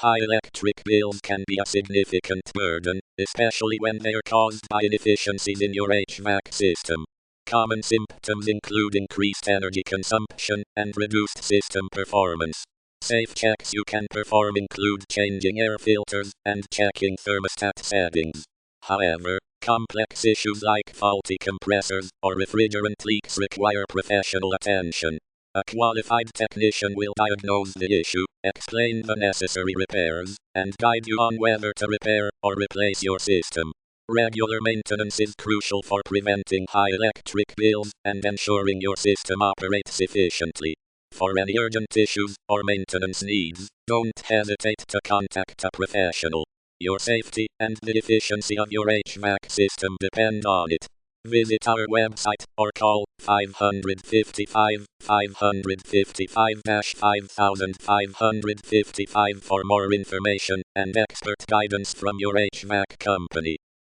High electric bills can be a significant burden, especially when they are caused by inefficiencies in your HVAC system. Common symptoms include increased energy consumption and reduced system performance. Safe checks you can perform include changing air filters and checking thermostat settings. However, complex issues like faulty compressors or refrigerant leaks require professional attention. A qualified technician will diagnose the issue, explain the necessary repairs, and guide you on whether to repair or replace your system. Regular maintenance is crucial for preventing high electric bills and ensuring your system operates efficiently. For any urgent issues or maintenance needs, don't hesitate to contact a professional. Your safety and the efficiency of your HVAC system depend on it. Visit our website or call 555-555 for more information and expert guidance from your HVAC company.